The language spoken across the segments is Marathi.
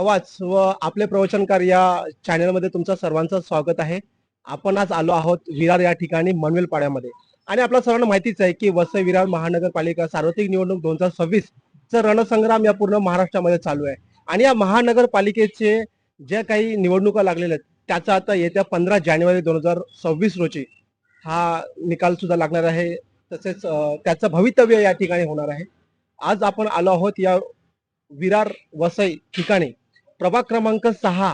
आवाज व आपले प्रवचनकार या चॅनलमध्ये तुमचं सर्वांचं स्वागत आहे. आपण आज आलो आहोत विरार या ठिकाणी मनवेल पाड्यामध्ये आणि आपल्या सर्वांना माहितीच आहे की वसई विरार महानगरपालिका सार्वत्रिक निवडणूक 2026 चा रणसंग्राम या पूर्ण महाराष्ट्रामध्ये चालू आहे आणि या महानगरपालिकेचे ज्या काही निवडणुका लागलेल्या आहेत त्याचा आता येत्या 15 जानेवारी 2026 रोजी हा निकाल सुद्धा लागणार आहे. तसेच त्याचं भवितव्य या ठिकाणी होणार आहे. आज आपण आलो आहोत या विरार वसई ठिकाणी प्रभाग क्रमांक 6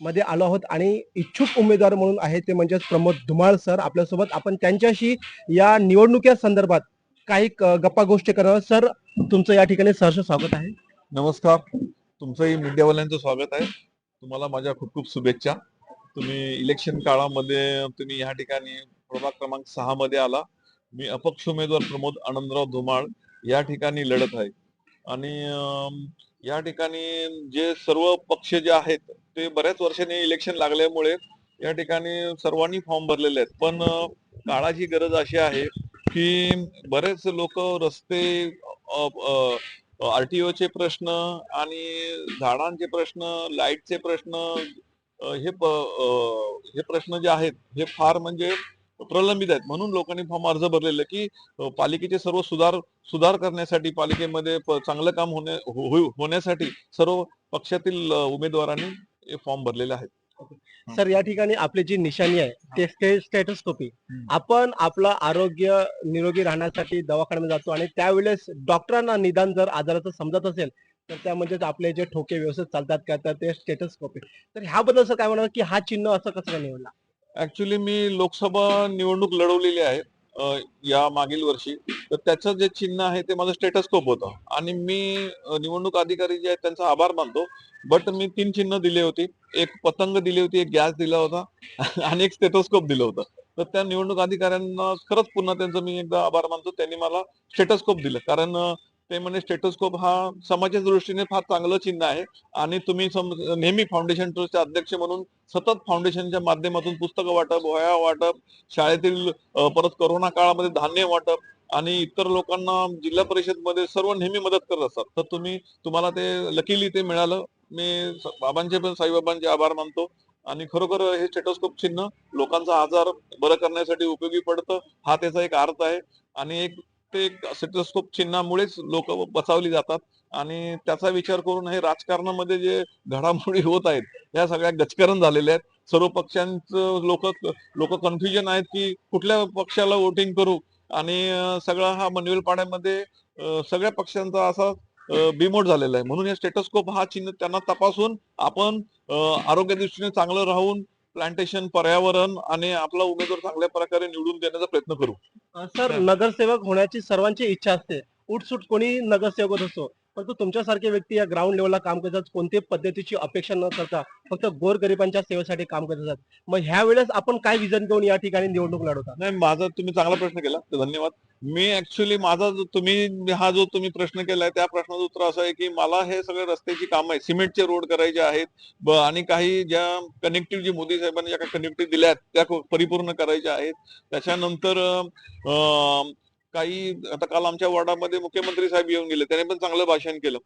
मध्ये आलो आहोत आणि इच्छुक उमेदवार म्हणून आहे ते म्हणजे प्रमोद धुमाळ सर आपल्यासोबत. आपण त्यांच्याशी या निवडणुकीच्या संदर्भात काही गप्पा गोष्टी करणार. सर, तुमचं या ठिकाणी सहर्ष स्वागत आहे. नमस्कार. तुमचंही मीडियावाल्यांचं स्वागत आहे. तुम्हाला माझ्या खूप खूप शुभेच्छा. तुम्ही इलेक्शन काळामध्ये तुम्ही या ठिकाणी प्रभाग क्रमांक 6 मध्ये आला. मी अपक्ष उमेदवार प्रमोद आनंदराव धुमाळ या ठिकाणी लढत आहे आणि या ठिकाणी जे सर्व पक्ष जे आहेत ते बऱ्याच वर्षांनी इलेक्शन लागल्यामुळे या ठिकाणी सर्वांनी फॉर्म भरलेले आहेत. पण काळाची गरज अशी आहे की बरेच लोक रस्ते, आरटीओचे प्रश्न आणि झाडांचे प्रश्न, लाईटचे प्रश्न, हे प्रश्न जे आहेत हे फार म्हणजे प्रलंबित आहेत. म्हणून लोकांनी फॉर्म अर्ज भरलेले की पालिकेचे सर्व सुधार करण्यासाठी, पालिकेमध्ये चांगलं काम होण्यासाठी सर्व पक्षातील उमेदवारांनी फॉर्म भरलेले आहेत. सर, या ठिकाणी आपली जी निशाणी आहे ते स्टेटोस्कोपी. आपण आपलं आरोग्य निरोगी राहण्यासाठी दवाखान्यामध्ये जातो आणि त्यावेळेस डॉक्टरांना निदान जर आजाराचं समजत असेल तर त्यामध्ये आपले जे ठोके व्यवस्थित चालतात का तर ते स्टेटोस्कोपी. तर ह्याबद्दल सर काय म्हणणार की हा चिन्ह असं कसं काय निवडला? ऍक्च्युली मी लोकसभा निवडणूक लढवलेली आहे या मागील वर्षी. तर त्याचं जे चिन्ह आहे ते माझं स्टेटस्कोप होतं आणि मी निवडणूक अधिकारी जे आहेत त्यांचा आभार मानतो. बट मी 3 चिन्ह दिले होते. एक पतंग दिली होती, एक गॅस दिला होता आणि एक स्टेटोस्कोप दिलं होतं. तर त्या निवडणूक अधिकाऱ्यांना खरंच पुन्हा त्यांचं मी एकदा आभार मानतो. त्यांनी मला स्टेटस्कोप दिलं कारण ते म्हणजे स्टेटोस्कोप हा समाजाच्या दृष्टीने फार चांगलं चिन्ह आहे आणि तुम्ही नेहमी फाउंडेशन ट्रस्टचे अध्यक्ष म्हणून सतत फाउंडेशनच्या माध्यमातून पुस्तकं वाटप, वह्या वाटप, शाळेतील परत कोरोना काळामध्ये धान्य वाटप आणि इतर लोकांना जिल्हा परिषद मध्ये सर्व नेहमी मदत करत असतात. तर तुम्हाला ते लकीली ते मिळालं. मी बाबांचे पण, साईबाबांचे आभार मानतो आणि खरोखर हे स्टेटोस्कोप चिन्ह लोकांचा आजार बरं करण्यासाठी उपयोगी पडतं. हा त्याचा एक अर्थ आहे आणि ते स्टेटोस्कोप चिन्हामुळेच लोक बचावली जातात आणि त्याचा विचार करून हे राजकारणामध्ये जे घडामोडी होत आहेत या सगळ्या गजकरण झालेल्या आहेत. सर्व पक्षांचं लोक कन्फ्युजन आहेत की कुठल्या पक्षाला वोटिंग करू आणि सगळा हा मनवेल पाड्यामध्ये सगळ्या पक्षांचा असा बिमोड झालेला आहे. म्हणून हे स्टेटस्कोप हा चिन्ह त्यांना तपासून आपण आरोग्य दृष्टीने चांगलं राहून प्लांटेशन, पर्यावरण आणि आपला उमेदवार चांगल्या प्रकारे निवडून देण्याचा प्रयत्न करू. सर, नगरसेवक होण्याची सर्वांची इच्छा असते. उठसूट कोणी नगरसेवक होत असतो. परंतु तुमच्यासारखे व्यक्ती या ग्राउंड लेवलला काम करतात, कोणत्याही पद्धतीची अपेक्षा न करता फक्त गोरगरिबांच्या सेवेसाठी काम करत असतात. मग ह्या वेळेस आपण काय विजन घेऊन या ठिकाणी निवडणूक लढवता? नाही, माझा तुम्ही चांगला प्रश्न केला तर धन्यवाद. मी ऍक्च्युली माझा जो तुम्ही प्रश्न केलाय त्या प्रश्नाचं उत्तर असं आहे की मला हे सगळे रस्त्याची कामं आहेत, सिमेंटचे रोड करायचे आहेत आणि काही ज्या कनेक्टिव्ह जी मोदी साहेबांनी ज्या काही कनेक्टिव्ह दिल्या आहेत त्या परिपूर्ण करायच्या आहेत. त्याच्यानंतर काही आता काल आमच्या वॉर्डामध्ये मुख्यमंत्री साहेब येऊन गेले, त्याने पण चांगलं भाषण केलं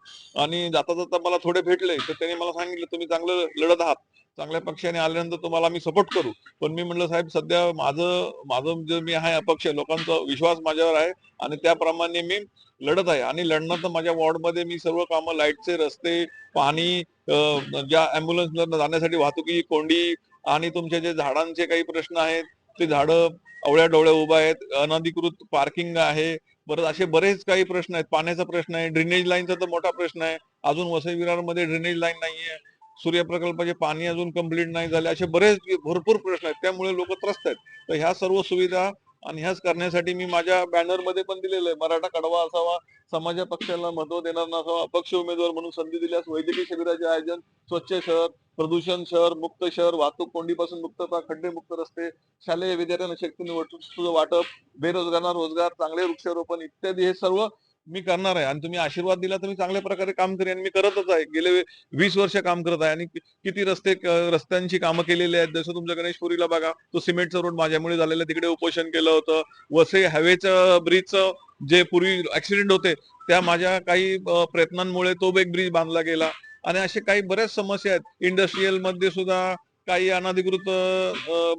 आणि जाता जाता मला थोडे भेटले तर त्यांनी मला सांगितलं तुम्ही चांगलं लढत आहात, चांगल्या पक्षाने आल्यानंतर तुम्हाला आम्ही सपोर्ट करू. पण मी म्हणलं साहेब सध्या माझं जे मी आहे अपक्ष, लोकांचा विश्वास माझ्यावर आहे आणि त्याप्रमाणे मी लढत आहे आणि लढणं तर माझ्या वॉर्डमध्ये मी सर्व कामं, लाईटचे, रस्ते, पाणी, ज्या अँब्युलन्सला जाण्यासाठी वाहतुकी कोंडी आणि तुमचे जे झाडांचे काही प्रश्न आहेत ते झाडं अवळ्या डोळ्या उभा आहेत, अनधिकृत पार्किंग आहे, परत असे बरेच काही प्रश्न आहेत. पाण्याचा प्रश्न आहे, ड्रेनेज लाईनचा तर मोठा प्रश्न आहे. अजून वसई विरारमध्ये ड्रेनेज लाईन नाहीये, सूर्यप्रकल्पाचे पाणी अजून कंप्लीट नाही झाले, असे बरेच भरपूर प्रश्न आहेत. त्यामुळे लोक त्रस्त आहेत. तर ह्या सर्व सुविधा आणि ह्याच करण्यासाठी मी माझ्या बॅनर मध्ये पण दिलेलं आहे, मराठा कडवा असावा, समाजा पक्षाला महत्व देणार नसावा, अपक्ष उमेदवार म्हणून संधी दिल्यास वैद्यकीय शिबिराचे आयोजन, स्वच्छ शहर, प्रदूषण शहर, मुक्त शहर, वाहतूक कोंडीपासून मुक्तता, खड्डे मुक्त रस्ते, शालेय विद्यार्थ्यांना शक्तीने वस्तूचं वाटप, बेरोजगारांना रोजगार, चांगले वृक्षारोपण इत्यादी हे सर्व मी करणार आहे आणि तुम्ही आशीर्वाद दिला तर मी चांगल्या प्रकारे काम करेन. मी करतच आहे, गेले 20 वर्ष काम करत आहे आणि किती रस्त्यांची कामं केलेली आहेत. जसं तुमच्या गणेशपुरीला बघा, तो सिमेंटचा रोड माझ्यामुळे झालेला, तिकडे उपोषण केलं होतं. वसई हायवेचं ब्रिजचं जे पूर्वी ऍक्सिडेंट होते त्या माझ्या काही प्रयत्नांमुळे तो एक ब्रिज बांधला गेला. आणि असे काही बऱ्याच समस्या आहेत. इंडस्ट्रीयल मध्ये सुद्धा काही अनधिकृत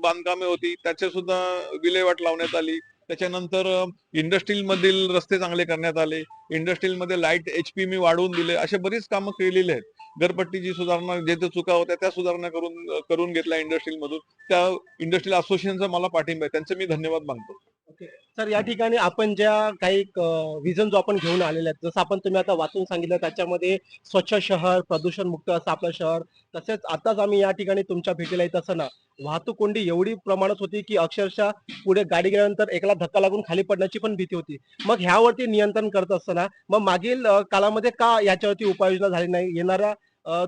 बांधकामे होती, त्याचे सुद्धा विल्हेवाट लावण्यात आली. त्याच्यानंतर इंडस्ट्रील मधील रस्ते चांगले करण्यात आले. इंडस्ट्रील मध्ये लाईट HP मी वाढवून दिले. असे बरीच कामं केलेली आहेत. घरपट्टीची सुधारणा, जे जे चुका होत्या त्या सुधारणा करून घेतल्या इंडस्ट्रील मधून. त्या इंडस्ट्रियल असोसिएशनचा मला पाठिंबा आहे, त्यांचे मी धन्यवाद मानतो. ओके. सर, या ठिकाणी आपण ज्या काही विजन जो आपण घेऊन आलेले आहेत, जसं आपण तुम्ही आता वाचून सांगितलं, त्याच्यामध्ये स्वच्छ शहर, प्रदूषण मुक्त असं आपलं शहर, तसेच आताच आम्ही या ठिकाणी तुमच्या भेटीला येत असताना वाहतूक कोंडी एवढी प्रमाणात होती की अक्षरशः पुढे गाडी गेल्यानंतर एकाला धक्का लागून खाली पडण्याची पण भीती होती. मग ह्यावरती नियंत्रण करत असताना मग मागील काळामध्ये का याच्यावरती उपाययोजना झाली नाही? येणारा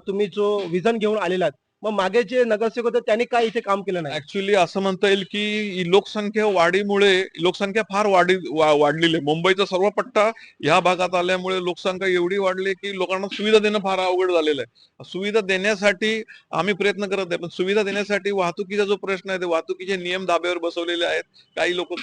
तुम्ही जो विजन घेऊन आलेला आहात, मग मागे जे नगरसेवक होते त्यांनी काय इथे काम केलं नाही? ऍक्च्युली असं म्हणता येईल की लोकसंख्या वाढीमुळे लोकसंख्या फार वाढलेली आहे. मुंबईचा सर्व पट्टा ह्या भागात आल्यामुळे लोकसंख्या एवढी वाढली की लोकांना सुविधा देणं फार अवघड झालेलं आहे. सुविधा देण्यासाठी आम्ही प्रयत्न करत आहे, पण सुविधा देण्यासाठी वाहतुकीचा जो प्रश्न आहे, ते वाहतुकीचे नियम धाब्यावर बसवलेले आहेत. काही लोक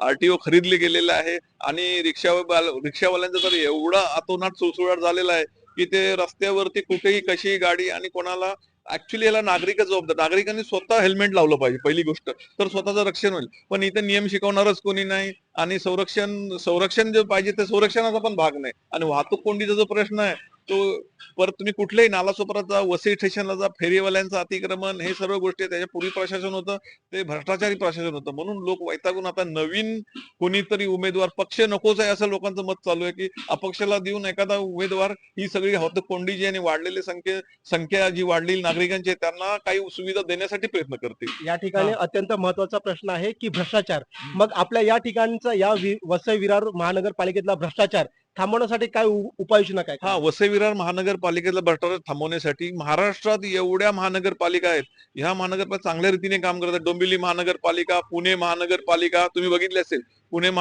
RTO खरीदले गेलेले आहे आणि रिक्षावाल्यांचा तर एवढा अतोनाट सुळसुळाट झालेला आहे की ते रस्त्यावरती कुठेही कशीही गाडी आणि कोणाला ऍक्च्युली याला नागरिकच जबाबदार. नागरिकांनी स्वतः हेल्मेट लावलं पाहिजे पहिली गोष्ट, तर स्वतःचं रक्षण होईल. पण इथे नियम शिकवणारच कोणी नाही आणि संरक्षण जे पाहिजे ते संरक्षणाचा पण भाग नाही. आणि वाहतूक कोंडीचा जो प्रश्न आहे तो, परत तुम्ही कुठल्याही नालासोपारात जा, वसई स्टेशनला जा, फेरीवाल्यांचं अतिक्रमण, हे सर्व गोष्टी त्याच्या पूर्वी प्रशासन होतं ते भ्रष्टाचारी प्रशासन होतं. म्हणून लोक वैतागून आता नवीन कोणीतरी उमेदवार, पक्ष नकोच आहे असं लोकांचं मत चालू आहे की अपक्षाला देऊन एखादा उमेदवार, ही सगळी वाहतूक कोंडी जी आणि वाढलेली संख्या जी वाढलेली नागरिकांची आहे, त्यांना काही सुविधा देण्यासाठी प्रयत्न करतील. या ठिकाणी अत्यंत महत्वाचा प्रश्न आहे की भ्रष्टाचार. मग आपल्या या ठिकाणचा या वसई विरार महानगरपालिकेतला भ्रष्टाचार थांबवण्यासाठी काय उपाययोजना काय? वसई विरार महानगरपालिकेतला भ्रष्टाचार थांबवण्यासाठी महाराष्ट्रात एवढ्या महानगरपालिका आहेत, ह्या महानगरपालिका चांगल्या रीतीने काम करतात. डोंबिवली महानगरपालिका, पुणे महानगरपालिका तुम्ही बघितले असेल,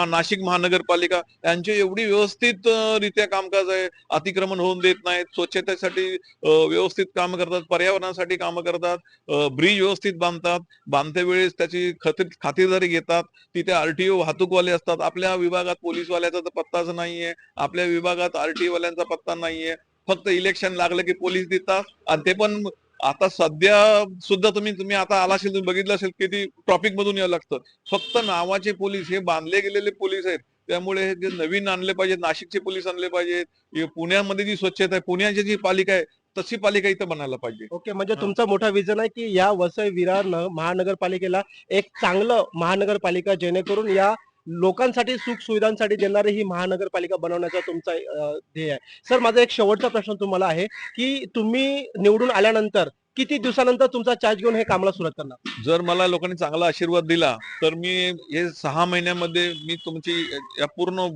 नाशिक महानगरपालिका, यांचे एवढी व्यवस्थित रित्या कामकाज आहे. अतिक्रमण होऊन देत नाहीत, स्वच्छतेसाठी व्यवस्थित काम करतात, पर्यावरणासाठी काम करतात, ब्रिज व्यवस्थित बांधतात, बांधते वेळेस त्याची खातिरदारी घेतात. तिथे RTO वाहतूकवाले असतात. आपल्या विभागात पोलीसवाल्याचा तर पत्ताच नाहीये, आपल्या विभागात RTO वाल्यांचा पत्ता नाहीये. फक्त इलेक्शन लागलं की पोलीस देतात, आणि ते पण आता सध्या सुद्धा तुम्ही आता आला असेल, तुम्ही बघितलं असेल किती ट्रॉफिक मधून यावं लागतं. फक्त नावाचे पोलीस, हे बांधले गेलेले पोलीस आहेत. त्यामुळे हे जे नवीन आणले पाहिजेत, नाशिकचे पोलीस आणले पाहिजेत. पुण्यामध्ये जी स्वच्छता आहे, पुण्याची जी पालिका आहे, तशी पालिका इथं बनायला पाहिजे. ओके, म्हणजे तुमचा मोठा विजन आहे की या वसई विरार महानगरपालिकेला एक चांगलं महानगरपालिका, जेणेकरून या लोकांसाठी सुख सुविधांसाठी देणारी ही महानगरपालिका बनवण्याचा तुमचा ध्येय आहे. सर, माझा एक शेवटचा प्रश्न तुम्हाला आहे की तुम्ही निवडून आल्यानंतर किती दिवसानंतर तुमचा चार्ज घेऊन हे कामाला सुरुवात करणार? जर मला लोकांनी चांगला आशीर्वाद दिला तर मी हे 6 महिन्यामध्ये मी तुमची या पूर्ण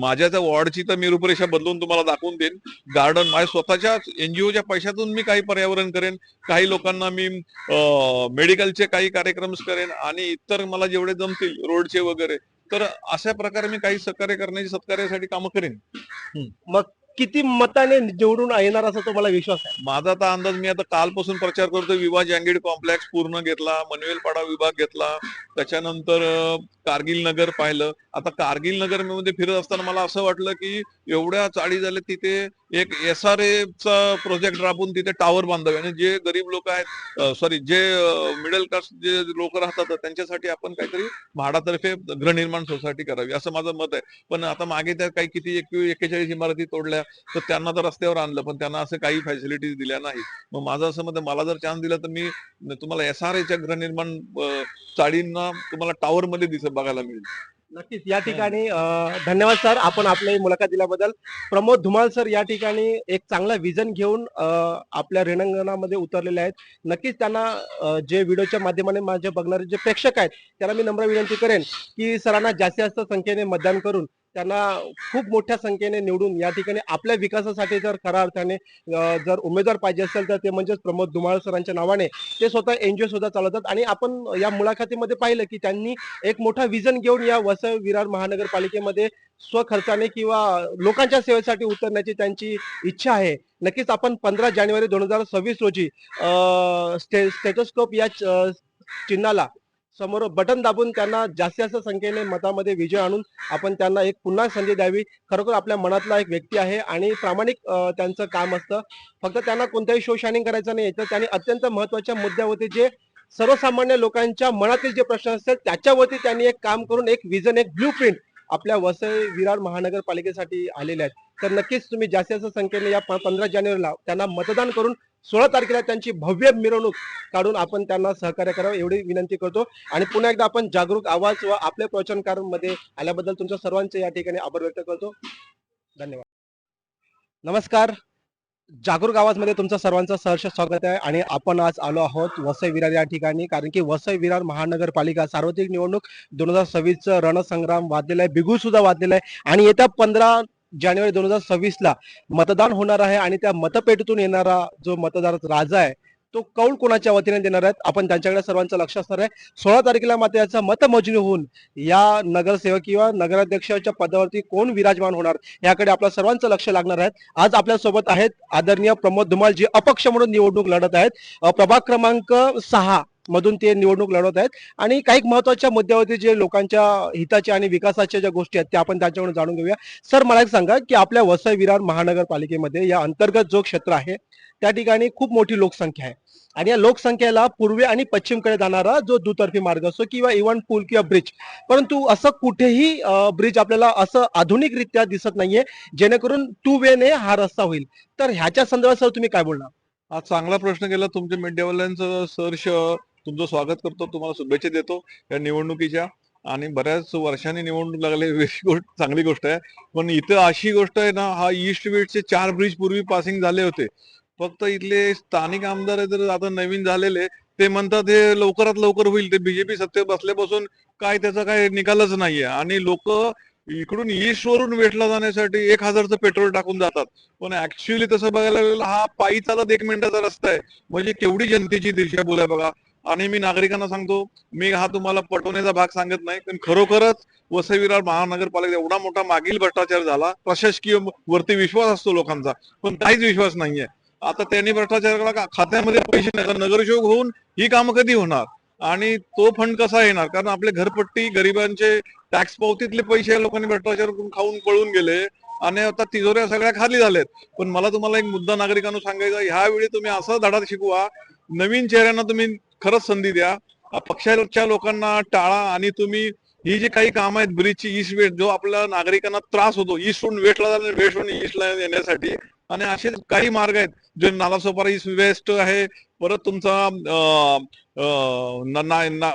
माझ्या त्या वॉर्डची तर मी रूपरेषा बदलून तुम्हाला दाखवून देईन. गार्डन माझ्या स्वतःच्या NGOच्या पैशातून मी काही पर्यावरण करेन, काही लोकांना मी मेडिकलचे काही कार्यक्रम करेन, आणि इतर मला जेवढे जमतील रोडचे वगैरे, तर अशा प्रकारे मी काही सहकार्य करण्याची, सत्कार्यासाठी कामं करेन. मग किती मताने निवडून येणार असा तुम्हाला विश्वास आहे? माझा आता अंदाज, मी आता कालपासून प्रचार करतोय. विवाह जँगेड कॉम्प्लेक्स पूर्ण घेतला, मनवेलपाडा विभाग घेतला, त्याच्यानंतर कारगिल नगर पाहिलं. आता कारगिल नगर मध्ये फिरत असताना मला असं वाटलं की एवढ्या चाळी झाल्या, तिथे एक SRA चा प्रोजेक्ट राबवून तिथे टावर बांधावे, आणि जे गरीब लोक आहेत, जे मिडल क्लास जे लोक राहतात, त्यांच्यासाठी आपण काहीतरी म्हाडातर्फे गृहनिर्माण सोसायटी करावी, असं माझं मत आहे. पण आता मागे त्या काही किती 41 इमारती तोडल्या, तर त्यांना तर रस्त्यावर आणलं, पण त्यांना असं काही फॅसिलिटीज दिल्या नाही. मग माझं असं मत आहे, मला जर चान्स दिला तर मी तुम्हाला SRAच्या गृहनिर्माण चाळींना तुम्हाला टावर मध्ये बघायला मिळेल. नक्कीच. या ठिकाणी धन्यवाद सर, आपण आपली मुलाखत दिल्याबद्दल. प्रमोद धुमाळ सर या ठिकाणी एक चांगला विजन घेऊन आपल्या रिंगणामध्ये उतरलेले आहेत. नक्कीच त्यांना जे व्हिडिओच्या माध्यमाने माझे बघणारे जे प्रेक्षक आहेत, त्यांना मी नम्र विनंती करेन की सरांना जास्तीत जास्त संख्येने मतदान करून त्यांना खूप मोठ्या संख्येने निवडून या ठिकाणी आपल्या विकासासाठी जर खऱ्या अर्थाने जर उमेदवार पाहिजे असेल तर ते म्हणजेच प्रमोद धुमाळ सरांच्या नावाने. ते स्वतः NGO सुद्धा चालवतात आणि आपण या मुलाखतीमध्ये पाहिलं की त्यांनी एक मोठा विजन घेऊन या वसई विरार महानगरपालिकेमध्ये स्वखर्चाने किंवा लोकांच्या सेवेसाठी उतरण्याची त्यांची इच्छा आहे. नक्कीच आपण 15 जानेवारी 2026 रोजी स्टेथोस्कोप या चिन्हाला समोर बटन दाबून त्यांना जास्तीत जास्त संख्येने मतामध्ये विजय आणून आपण त्यांना एक पुन्हा संधी द्यावी. खरोखर आपल्या मनातला एक व्यक्ती आहे आणि प्रामाणिक त्यांचं काम असतं. फक्त त्यांना कोणत्याही शो शायनिंग करायचं नाही, तर त्यांनी अत्यंत महत्त्वाच्या मुद्द्यावरती जे सर्वसामान्य लोकांच्या मनातील जे प्रश्न असतात त्याच्यावरती त्यांनी एक काम करून एक विजन, एक ब्लूप्रिंट आपल्या वसई विरार महानगरपालिकेसाठी आलेले आहेत. तर नक्कीच तुम्ही जास्तीत जास्त संख्येने या 15 जानेवारीला त्यांना मतदान करून 16 तारखेला त्यांची भव्य मिरवणूक काढून आपण त्यांना सहकार्य करावं एवढी विनंती करतो. आणि पुन्हा एकदा आपण जागरूक आवाज व आपल्या प्रवचनकारांमध्ये आल्याबद्दल तुमच्या सर्वांचे या ठिकाणी आभार व्यक्त करतो. धन्यवाद. नमस्कार. जागरूक आवाजमध्ये तुमचं सर्वांचं सहर्ष स्वागत आहे आणि आपण आज आलो आहोत वसई विरार या ठिकाणी, कारण की वसई विरार महानगरपालिका सार्वत्रिक निवडणूक 2026चं रणसंग्राम वाजलेला आहे, बिगुल सुद्धा वाजलेला आहे आणि येत्या 15 जानेवारी 2026ला मतदान होणार आहे आणि त्या मतपेटीतून येणारा जो मतदार राजा आहे तो कौल कोणाच्या वतीने देणार आहेत आपण त्यांच्याकडे सर्वांचं लक्ष असणार आहे. 16 तारखेला मात्र याचं मतमोजणी होऊन या नगरसेवक किंवा नगराध्यक्षाच्या पदावरती कोण विराजमान होणार याकडे आपल्या सर्वांचं लक्ष लागणार आहे. आज आपल्या सोबत आहेत आदरणीय प्रमोद धुमाल, जे अपक्ष म्हणून निवडणूक लढत आहेत. प्रभाग क्रमांक 6 मधून ते निवडणूक लढवत आहेत आणि काही महत्वाच्या मुद्द्यावरती जे लोकांच्या हिताच्या आणि विकासाच्या ज्या गोष्टी आहेत त्या आपण त्यांच्याकडून जाणून घेऊया. सर, मला एक सांगा की आपल्या वसई विरार महानगरपालिकेमध्ये या अंतर्गत जो क्षेत्र आहे त्या ठिकाणी खूप मोठी लोकसंख्या आहे आणि या लोकसंख्येला पूर्वे आणि पश्चिमकडे जाणारा जो दुतर्फी मार्ग असतो किंवा इव्हन पूल किंवा ब्रिज, परंतु असं कुठेही ब्रिज आपल्याला असं आधुनिकरित्या दिसत नाहीये जेणेकरून 2 वेने हा रस्ता होईल. तर ह्याच्या संदर्भात सर तुम्ही काय बोलणार? हा चांगला प्रश्न केला. तुमच्या मीडियावाल्यांचं सहर्ष तुमचं स्वागत करतो, तुम्हाला शुभेच्छा देतो या निवडणुकीच्या. आणि बऱ्याच वर्षांनी निवडणूक लागली, गोष्ट चांगली गोष्ट आहे. पण इथं अशी गोष्ट आहे ना, हा ईस्ट वेस्टचे 4 ब्रिज पूर्वी पासिंग झाले होते. फक्त इथले स्थानिक आमदार जर आता नवीन झालेले ते म्हणतात हे लवकरात लवकर होईल. ते बीजेपी सत्तेत बसल्यापासून काय त्याचा काय निकालच नाहीये आणि लोक इकडून ईस्ट वरून वेस्टला जाण्यासाठी 1000चं पेट्रोल टाकून जातात. पण ऍक्च्युअली तसं बघायला गेलं हा पायी चालत 1 मिनिटाचा रस्ता आहे. म्हणजे केवढी जनतेची दिशाभूल आहे बघा. आणि मी नागरिकांना सांगतो, मी हा तुम्हाला पटवण्याचा भाग सांगत नाही, पण खरोखरच वसई विरार महानगरपालिका एवढा मोठा मागील भ्रष्टाचार झाला. प्रशासकीय वरती विश्वास असतो लोकांचा, पण काहीच विश्वास नाहीये. आता त्यांनी भ्रष्टाचाराला खात्यामध्ये पैसे नाही, नगरसेवक होऊन ही कामं कधी होणार आणि तो फंड कसा येणार? कारण आपले घरपट्टी गरिबांचे टॅक्स पावतीतले पैसे या लोकांनी भ्रष्टाचार करून खाऊन पळून गेले आणि आता तिजोऱ्या सगळ्या खाली झाल्यात. पण मला तुम्हाला एक मुद्दा नागरिकांना सांगायचा, ह्यावेळी तुम्ही असा धडा शिकवा, नवीन चेहऱ्यांना तुम्ही खरंच संधी द्या, पक्षाच्या लोकांना टाळा आणि तुम्ही ही जी काही कामं आहेत ब्रिजची ईस्ट वेस्ट, जो आपल्या नागरिकांना त्रास होतो ईस्टहून वेस्टला जाणे, वेस्टहून ईस्टला येण्यासाठी, आणि असे काही मार्ग आहेत जे नालासोपारा ईस्ट वेस्ट आहे, परत तुमचा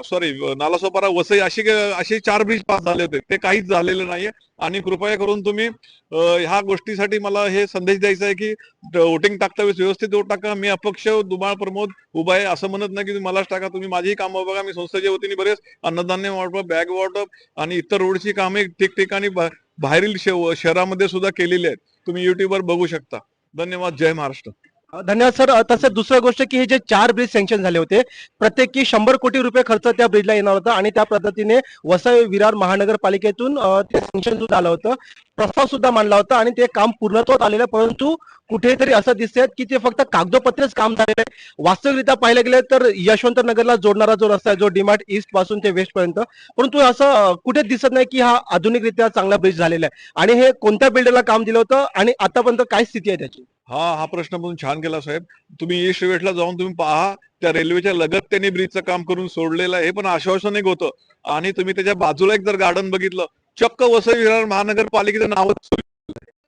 सॉरी नालासोपारा वसई, असे 4 ब्रिज पास झाले होते, ते काहीच झालेलं नाहीये. आणि कृपया करून तुम्ही ह्या गोष्टीसाठी मला हे संदेश द्यायचा आहे की वोटिंग टाकता वेळेस व्यवस्थित वोट टाका. मी अपक्ष धुमाळ प्रमोद उभा आहे असं म्हणत नाही की तुम्ही मलाच टाका, तुम्ही माझीही कामं बघा. मी संस्थेच्या वतीने बरेच अन्नधान्य वाटप, बॅग वाटप आणि इतर रोडची कामे ठिकठिकाणी बाहेरील शहरामध्ये सुद्धा केलेली आहेत. तुम्ही युट्यूबवर बघू शकता. धन्यवाद. जय महाराष्ट्र. धन्यवाद सर. तसं दुसरं गोष्ट की हे जे 4 ब्रिज सँक्शन झाले होते प्रत्येकी 100 कोटी रुपये खर्च त्या ब्रिजला येणार होता आणि त्या पद्धतीने वसई विरार महानगरपालिकेतून ते सँक्शन सुद्धा आलं होतं, प्रस्ताव सुद्धा मांडला होता आणि ते काम पूर्णत्वात आलेलं. परंतु कुठेतरी असं दिसतंय की ते फक्त कागदोपत्रेच काम झालेलं आहे. वास्तविकरित्या पाहायला गेलं तर यशवंत नगरला जोडणारा जो रस्ता आहे, जो डीमार्ट ईस्ट पासून ते वेस्ट पर्यंत, परंतु असं कुठे दिसत नाही की हा आधुनिकरित्या चांगला ब्रिज झालेला आहे. आणि हे कोणत्या बिल्डरला काम दिलं होतं आणि आतापर्यंत काय स्थिती आहे त्याची? हा प्रश्न पण छान केला साहेब. तुम्ही ईस्ट वेस्टला जाऊन तुम्ही पहा, त्या रेल्वेच्या लगत त्यांनी ब्रिजचं काम करून सोडलेलं आहे. हे पण आश्वासन एक होतं. आणि तुम्ही त्याच्या बाजूला एक जर गार्डन बघितलं, चक्क वसई विरार महानगरपालिकेचं नाव,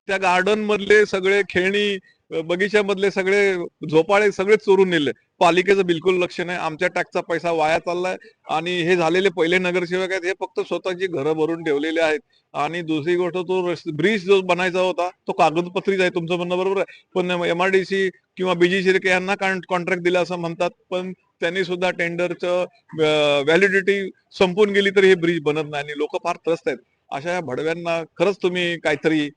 त्या गार्डन मधले सगळे खेळणी, बगीच्यामधले सगळे झोपाळे सगळे चोरून नेले. पालिकेचं बिलकुल लक्ष नाही. आमच्या टॅक्सचा पैसा वाया चाललाय. आणि हे झालेले पहिले नगरसेवक आहेत, हे फक्त स्वतःची घरं भरून ठेवलेले आहेत. आणि दुसरी गोष्ट, तो ब्रिज जो बनायचा होता तो कागदपत्रीच आहे, तुमचं म्हणणं बरोबर आहे. पण MRDC किंवा BG यांना कॉन्ट्रॅक्ट दिला असं म्हणतात, पण त्यांनी सुद्धा टेंडरचं व्हॅलिडिटी संपून गेली तरी हे ब्रिज बनत नाही आणि लोक फार त्रस्त आहेत. अशा या भडव्यांना खरंच तुम्ही काहीतरी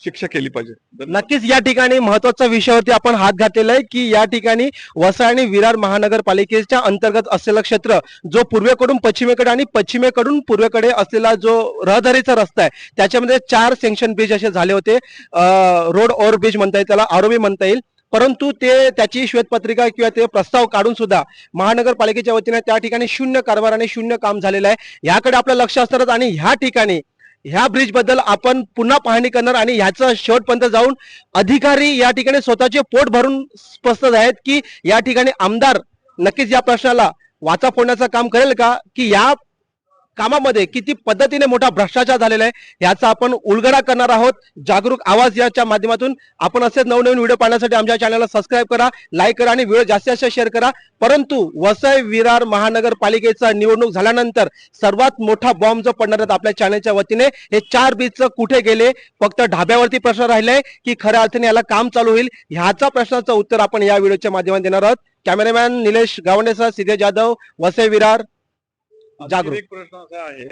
शिक्षा केली पाहिजे. नक्कीच या ठिकाणी महत्वाच्या विषयावरती आपण हात घातलेला आहे की या ठिकाणी वसई आणि विरार महानगरपालिकेच्या अंतर्गत असलेलं क्षेत्र, जो पूर्वेकडून पश्चिमेकडे आणि पश्चिमेकडून पूर्वेकडे असलेला जो रहदारीचा रस्ता आहे, त्याच्यामध्ये 4 सँक्शन ब्रिज असे झाले होते. रोड ओव्हर ब्रिज म्हणता येईल, त्याला ROB म्हणता येईल. परंतु ते त्याची श्वेतपत्रिका किंवा ते प्रस्ताव काढून सुद्धा महानगरपालिकेच्या वतीने त्या ठिकाणी शून्य कारभार आणि शून्य काम झालेलं आहे. याकडे आपलं लक्ष असणारच आणि ह्या ठिकाणी ह्या ब्रिज बद्दल आपण पुन्हा पाहणी करणार आणि ह्याचं शेवटपर्यंत जाऊन अधिकारी या ठिकाणी स्वतःचे पोट भरून स्पष्ट आहेत की या ठिकाणी आमदार नक्कीच या प्रश्नाला वाचा फोडण्याचं काम करेल का, की या कामामध्ये किती पद्धतीने मोठा भ्रष्टाचार झालेला आहे याचा आपण उलगडा करणार आहोत. जागरूक आवाज याच्या माध्यमातून आपण असेच नवनवीन व्हिडिओ पाहण्यासाठी आमच्या चॅनलला सबस्क्राईब करा, लाईक करा आणि व्हिडिओ जास्तीत जास्त शेअर करा. परंतु वसई विरार महानगरपालिकेचा निवडणूक झाल्यानंतर सर्वात मोठा बॉम्ब जो पडणार आहे आपल्या चॅनलच्या वतीने, हे 4 ब्रिज कुठे गेले, फक्त ढाब्यावरती प्रश्न राहिलाय की खऱ्या अर्थाने याला काम चालू होईल, ह्याचा प्रश्नाचं उत्तर आपण या व्हिडिओच्या माध्यमातून देणार आहोत. कॅमेरामॅन निलेश गावंडेसह सिद्धेश जाधव, वसई विरार, जागरूक. एक प्रश्न असा आहे,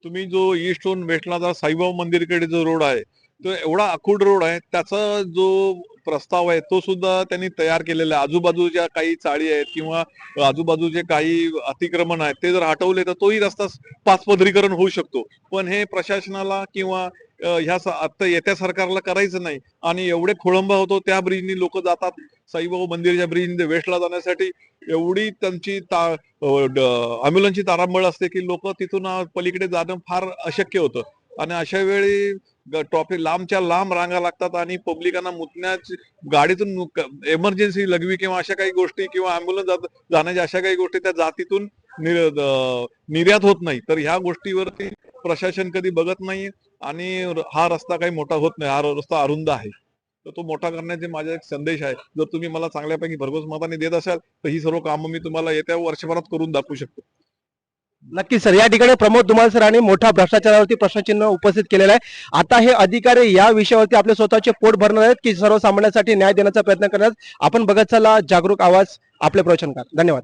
तुम्ही जो ईस्टहून वेस्टला जा साईबाबा मंदिरकडे जो रोड आहे तो एवढा अखूड रोड आहे, त्याचा जो प्रस्ताव आहे तो सुद्धा त्यांनी तयार केलेला आहे. आजूबाजूच्या काही चाळी आहेत किंवा आजूबाजूचे काही अतिक्रमण आहेत ते जर हटवले तर तोही रस्ता पाचपदरीकरण होऊ शकतो. पण हे प्रशासनाला किंवा आता येत्या सरकारला करायचं नाही आणि एवढे खोळंबा होतो. त्या ब्रिजनी लोक जातात साईबाबा मंदिरच्या ब्रिजने वेस्टला जाण्यासाठी, एवढी त्यांची अँब्युलन्सची तारांबळ असते की लोक तिथून पलीकडे जाणं फार अशक्य होतं. आणि अशा वेळी ट्रॉफिक लांबच्या लांब रांगा लागतात आणि पब्लिकांना मुतण्याची, गाडीतून एमर्जन्सी लघवी किंवा अशा काही गोष्टी किंवा अँब्युलन्स जाण्याच्या अशा काही गोष्टी त्या जातीतून निर्यात होत नाही. तर ह्या गोष्टीवरती प्रशासन कधी बघत नाही आणि हा रस्ता काही मोठा होत नाही. हा रस्ता अरुंद आहे, तर तो मोठा करण्याचे माझा एक संदेश आहे. जर तुम्ही मला चांगल्यापैकी भरघोस मताने देत असाल तर ही सर्व कामं मी तुम्हाला येत्या वर्षभरात करून दाखवू शकतो. नक्की सर, या ठिकाणी प्रमोद धुमाळ सरांनी मोठ्या भ्रष्टाचारावरती प्रश्नचिन्ह उपस्थित केलेलं आहे. आता हे अधिकारी या विषयावरती आपले स्वतःचे पोट भरणार आहेत की सर्वसामान्यांसाठी न्याय देण्याचा प्रयत्न करणार. आपण बघत चला जागरूक आवाज, आपले प्रवचनकार. धन्यवाद.